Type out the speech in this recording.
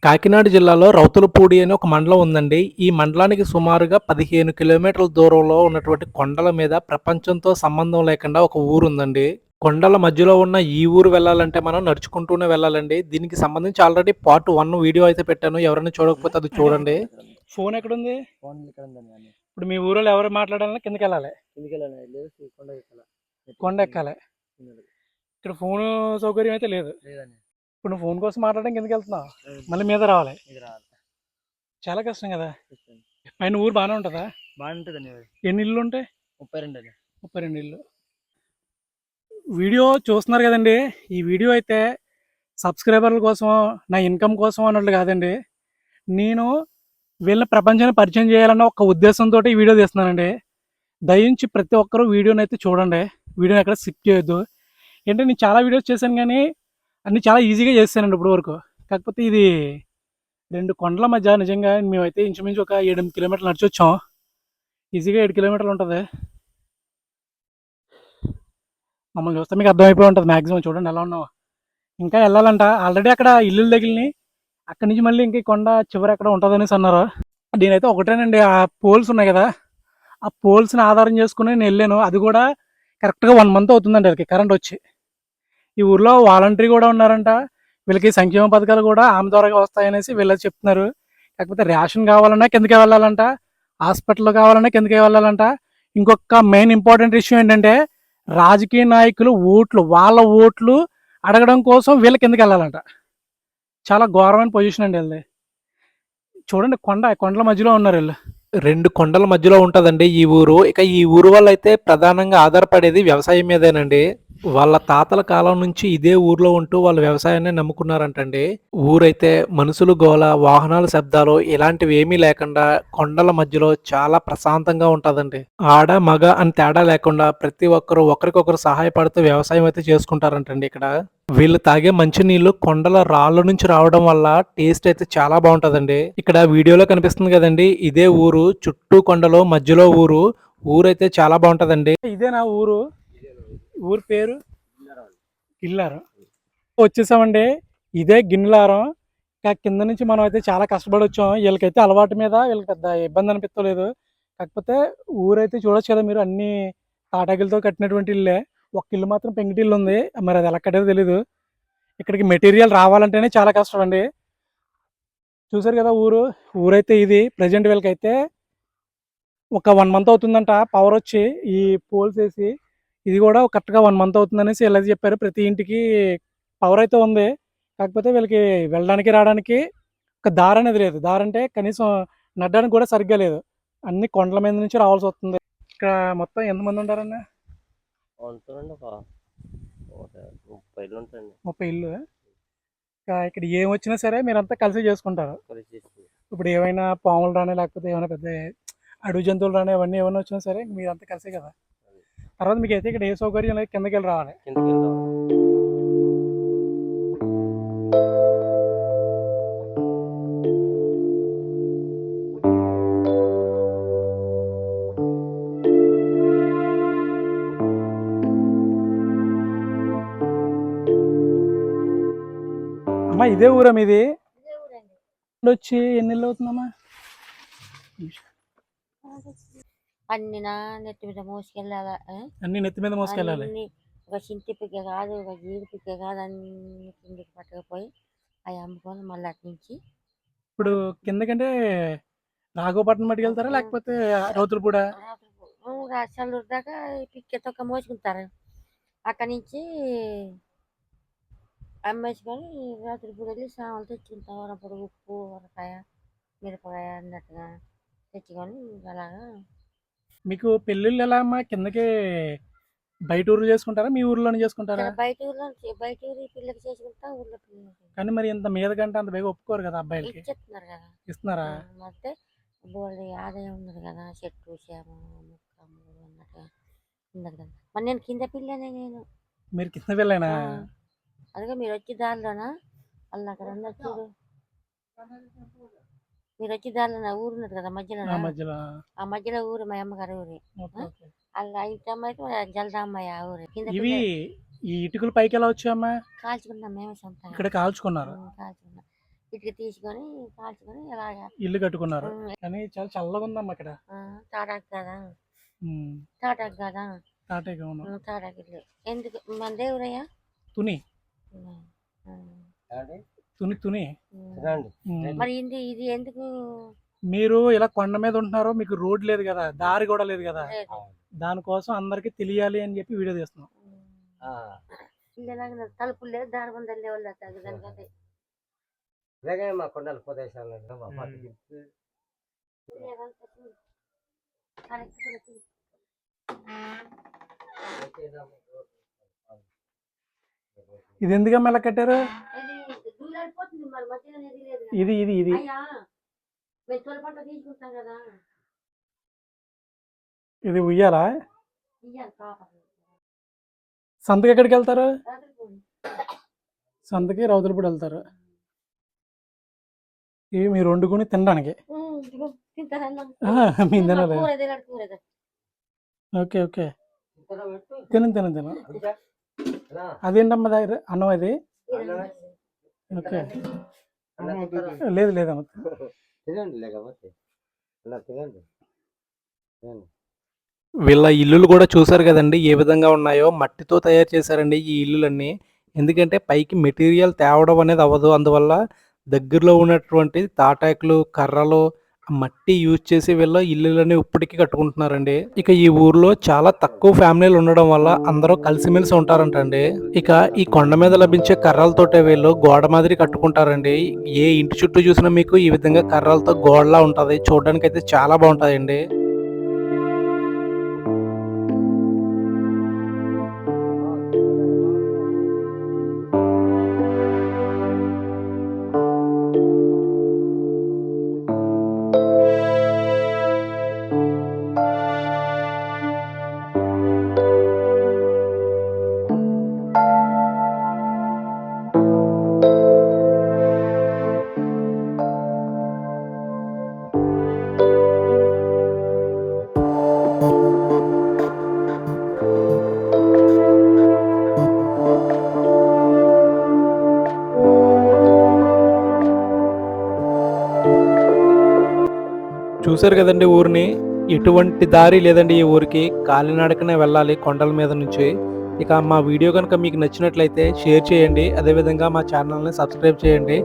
కాకినాడ జిల్లాలో రౌతులపూడి అని ఒక మండలం ఉందండి. ఈ మండలానికి సుమారుగా 15 కిలోమీటర్ల దూరంలో ఉన్నటువంటి కొండల మీద ప్రపంచంతో సంబంధం లేకుండా ఒక ఊరుందండి. కొండల మధ్యలో ఉన్న ఈ ఊరు వెళ్ళాలంటే మనం నడుచుకుంటూనే వెళ్ళాలండి. దీనికి సంబంధించి ఆల్రెడీ పార్ట్ 1 వీడియో అయితే పెట్టాను. ఎవరైనా చూడకపోతే అది చూడండి. ఫోన్ ఎక్కడుంది? ఫోన్ ఇక్కడ ఉందండి అని. ఇప్పుడు మీ ఊరోళ్ళు ఎవరు మాట్లాడాలన్నా కిందకెళ్ళాలి. కిందికెళ్ళాలి లేసి కొండ ఎక్కాలి. కొండ ఎక్కాలి. ఇక్కడ ఫోను సౌకర్యం అయితే లేదు. లేదండి. ఇప్పుడు నువ్వు ఫోన్ కోసం మాట్లాడడం కిందకి వెళ్తున్నావు. మళ్ళీ మీద రావాలి. చాలా కష్టం కదా. పైన ఊరు బాగానే ఉంటుందా? బాగానే ఉంటుందండి. ఎన్ని ఇల్లు ఉంటాయి? 32 అండి. 32 ఇల్లు. వీడియో చూస్తున్నారు కదండి. ఈ వీడియో అయితే సబ్స్క్రైబర్ల కోసం, నా ఇన్కమ్ కోసం అన్నట్లు కాదండి. నేను వీళ్ళని ప్రపంచాన్ని పరిచయం చేయాలన్న ఒక ఉద్దేశంతో ఈ వీడియో తీస్తున్నానండి. దయించి ప్రతి ఒక్కరూ వీడియోని అయితే చూడండి. వీడియోని ఎక్కడ స్కిప్ చేయొద్దు. ఏంటంటే నేను చాలా వీడియోస్ చేశాను కానీ అన్నీ చాలా ఈజీగా చేశానండి ఇప్పుడు వరకు. కాకపోతే ఇది 2 కొండల మధ్య నిజంగా మేమైతే ఇంచుమించు ఒక 7-8 కిలోమీటర్లు నడిచి వచ్చాం. ఈజీగా 7 కిలోమీటర్లు ఉంటుంది. మమ్మల్ని చూస్తే మీకు అర్థమైపోయి ఉంటుంది మ్యాక్సిమం. చూడండి ఎలా ఉన్నావు. ఇంకా వెళ్ళాలంట. ఆల్రెడీ అక్కడ ఇల్లులు తగిలినాయి. అక్కడి నుంచి మళ్ళీ ఇంక కొండ చివరి ఎక్కడ ఉంటుంది అనేసి అన్నారు. నేనైతే ఒకటేనండి, ఆ పోల్స్ ఉన్నాయి కదా, ఆ పోల్స్ని ఆధారం చేసుకుని నేను వెళ్ళాను. అది కూడా కరెక్ట్గా 1 మంత్ అవుతుందండి అది కరెంట్ వచ్చి. ఈ ఊర్లో వాలంటరీ కూడా ఉన్నారంట. వీళ్ళకి సంక్షేమ పథకాలు కూడా ఆమె ద్వారా వస్తాయనేసి వీళ్ళకి చెప్తున్నారు. కాకపోతే రేషన్ కావాలన్నా కిందకే వెళ్ళాలంట, హాస్పిటల్ కావాలన్నా కిందకే వెళ్ళాలంట. ఇంకొక మెయిన్ ఇంపార్టెంట్ ఇష్యూ ఏంటంటే రాజకీయ నాయకులు ఓట్లు, వాళ్ళ ఓట్లు అడగడం కోసం వీళ్ళ కిందకి వెళ్ళాలంట. చాలా ఘోరమైన పొజిషన్ అండి వీళ్ళది. చూడండి కొండల మధ్యలో ఉన్నారు వీళ్ళు. 2 కొండల మధ్యలో ఉంటుందండి ఈ ఊరు. ఇక ఈ ఊరు వాళ్ళు అయితే ప్రధానంగా ఆధారపడేది వ్యవసాయం మీదేనండి. వాళ్ళ తాతల కాలం నుంచి ఇదే ఊర్లో ఉంటూ వాళ్ళు వ్యవసాయాన్ని నమ్ముకున్నారంటండి. ఊరైతే మనుషులు గోల, వాహనాల శబ్దాలు ఇలాంటివి ఏమీ లేకుండా కొండల మధ్యలో చాలా ప్రశాంతంగా ఉంటుందండి. ఆడ మగ అని తేడా లేకుండా ప్రతి ఒక్కరు ఒకరికొకరు సహాయపడుతూ వ్యవసాయం అయితే చేసుకుంటారంటండి ఇక్కడ. వీళ్ళు తాగే మంచినీళ్ళు కొండల రాళ్ళ నుంచి రావడం వల్ల టేస్ట్ అయితే చాలా బాగుంటదండి. ఇక్కడ వీడియోలో కనిపిస్తుంది కదండి, ఇదే ఊరు. చుట్టూ కొండలు, మధ్యలో ఊరు. ఊరైతే చాలా బాగుంటదండి. ఇదేనా ఊరు? ఊరు పేరు గిల్లారం. వచ్చేసామండి. ఇదే గిన్నెలారం. ఇంకా కింద నుంచి మనం అయితే చాలా కష్టపడి వచ్చాం. వీళ్ళకైతే అలవాటు మీద వీళ్ళకి పెద్ద ఇబ్బంది అనిపించలేదు. కాకపోతే ఊరైతే చూడొచ్చు కదా మీరు, అన్ని తాటాకులతో కట్టినటువంటి ఇల్లే. ఒక ఇల్లు మాత్రం పెంకుటిల్లు ఉంది. మరి అది ఎలా కట్టేదో తెలీదు. ఇక్కడికి మెటీరియల్ రావాలంటేనే చాలా కష్టం అండి. చూసారు కదా ఊరైతే ఇది. ప్రజెంట్ వీళ్ళకైతే ఒక 1 మంత్ అవుతుందంట పవర్ వచ్చి, ఈ పోల్స్ వేసి. ఇది కూడా కరెక్ట్గా 1 మంత్ అవుతుందనేసి వీళ్ళది చెప్పారు. ప్రతి ఇంటికి పవర్ అయితే ఉంది. కాకపోతే వీళ్ళకి వెళ్ళడానికి రావడానికి ఒక దారి అనేది లేదు. దారి అంటే కనీసం నడడానికి కూడా సరిగ్గా లేదు. అన్ని కొండల మీద నుంచి రావాల్సి వస్తుంది. ఇక్కడ మొత్తం ఎంతమంది ఉంటారన్న? 30 ఇల్లు ఉంటాయండి. 30 ఇల్లు. ఇక్కడ ఏం వచ్చినా సరే మీరంతా కలిసి చేసుకుంటారు. ఇప్పుడు ఏమైనా పాములు రాని, లేకపోతే ఏమైనా పెద్ద అడవి జంతువులు రాని, అవన్నీ ఏమైనా వచ్చినా సరే మీరంతా కలిసే కదా. తర్వాత మీకు అయితే ఇక్కడ ఏ సౌకర్యం లేదు, కిందకి వెళ్ళి రావాలి. అమ్మా ఇదే ఊరా మీది? వచ్చి ఎన్ని ఇల్లు అవుతుందమ్మా? అన్ని నెత్తి మీద మోసుకెళ్ళాలి. అన్ని నెత్తి మీద మోసుకెళ్ళాలి. ఒక చింటి పిక్క కాదు, ఒక జీడి పిక్క కాదు, అన్ని కిందకి పట్టకపోయి అవి అమ్ముకొని మళ్ళీ అటు నుంచి. ఇప్పుడు కిందకంటే రాఘవపట్నం మట్టుకు వెళ్తారా, లేకపోతే రౌతులపూడ? చల్లూరు దాకా పిక్క తొక్క మోసుకుంటారు. అక్కడి నుంచి అమ్మేసుకొని రాత్రిపూడ వెళ్ళి సామాన్లు తెచ్చుకుంటాం. అప్పుడు ఉప్పు, వరకాయ, మిరపకాయ అన్నట్టుగా తెచ్చుకొని అలాగా. మీకు పెళ్ళిళ్ళు ఎలా అమ్మా? కిందకి బయట ఊర్లు చేసుకుంటారా, మీ ఊర్లోనే చేసుకుంటారా? బయట ఊరి పిల్లకి చేసుకుంటా, ఊర్లో పిల్లలకి. కానీ మరి ఇంత మీద కంటే అంత బేగా ఒప్పుకోరు కదా అబ్బాయిలకి. ఇచ్చేస్తున్నారు కదా. ఇస్తున్నారా? అంటే బోల్డ్ ఆదాయం ఉన్నది కదా, చెట్టు చేమ ముక్క అన్నట్టుగా ఉన్నది కదా. మరి నేను కింద పిల్లనే. మీరు కింద పిల్లనా? అదిగా మీరు వచ్చి దారిలోనా అలా అక్కడ ఉన్నది చూడు. మీరు వచ్చి దారిలో ఊరు ఉన్నది కదా మధ్యలో. ఆ మధ్యలో ఊరు మా అమ్మగారి ఊరి. అలా ఇంటమ్మాయి జలదామ్మాయి ఆ ఊరు. ఇవి ఈ ఇటుకలు పైకి ఎలా వచ్చాయమ్మా? కాల్చుకున్నాం మేము సొంతంగా. ఇక్కడ కాల్చుకున్నారు. కాల్చుకున్నాం. ఇటుక తీసుకొని కాల్చుకొని ఇలాగా ఇల్లు కట్టుకున్నారు. కానీ చాలా చల్లగా ఉందమ్మా ఇక్కడ. తాటాకు కదా ఉమ్, తాటాకు కదా తాటేగా అవును. తాటాకు ఇల్లు ఎందుకు మన దేవుడయ్యా తుని తుని తుని. మరి ఇది ఎందుకు మీరు ఇలా కొండ మీద ఉంటున్నారు, మీకు రోడ్ లేదు కదా, దారి కూడా లేదు కదా, లేదు? దానికోసం అందరికి తెలియాలి అని చెప్పి వీడియో తీస్తున్నాం. ఇల్లు ఎలాగ తలుపులు లేదు దారిబందలు లేవు దానికైతే మా కొండల ప్రదేశాలు ఇది ఎందుకమ్మా ఇలా కట్టారు? దూరైపోతుంది మరి మధ్యలో నది లేదు కదా. ఇది ఇది ఇది అయ్యా మేము తొలి పంట తీసుకుంటాం కదా ఇది ఉయ్యాలా? ఇయ్యాలి కాపాడు సంతకి ఎక్కడికి వెళ్తారు? రాత్రిపూడి. సంతకి రౌతులపూడి వెళ్తారు. ఇవి మీరు వండుకొని తినడానికి. ఇదిగో తింటారన్నా మేము తినాలి. కూర తినడు కూర తినడు. ఓకే ఓకే తిను తిను తిను. అదేంటమ్మా దగ్గర అన్నం అది? ఓకే లేదు లేదమ్మా. తినండి లేకపోతే ఇలా తినండి. వీళ్ళ ఇల్లులు కూడా చూసారు కదండి ఏ విధంగా ఉన్నాయో. మట్టితో తయారు చేశారండి ఈ ఇల్లులన్నీ. ఎందుకంటే పైకి మెటీరియల్ తేవడం అనేది అవ్వదు. అందువల్ల దగ్గరలో ఉన్నటువంటి తాటాకులు కర్రలు మట్టి యూజ్ చేసి వీళ్ళ ఇల్లులన్నీ ఇప్పటికీ కట్టుకుంటున్నారండి. ఇక ఈ ఊర్లో చాలా తక్కువ ఫ్యామిలీలు ఉండడం వల్ల అందరూ కలిసిమెలిసి ఉంటారంటండి. ఇక ఈ కొండ మీద లభించే కర్రలతోటే వీళ్ళు గోడ మాదిరి కట్టుకుంటారండి. ఏ ఇంటి చుట్టూ చూసినా మీకు ఈ విధంగా కర్రలతో గోడలా ఉంటది. చూడడానికి అయితే చాలా బాగుంటాయండి. చూసారు కదండి ఊరిని. ఎటువంటి దారి లేదండి ఈ ఊరికి. కాలినడకనే వెళ్ళాలి కొండల మీద నుంచి. ఇక మా వీడియో కనుక మీకు నచ్చినట్లయితే షేర్ చేయండి. అదేవిధంగా మా ఛానల్ని సబ్స్క్రైబ్ చేయండి.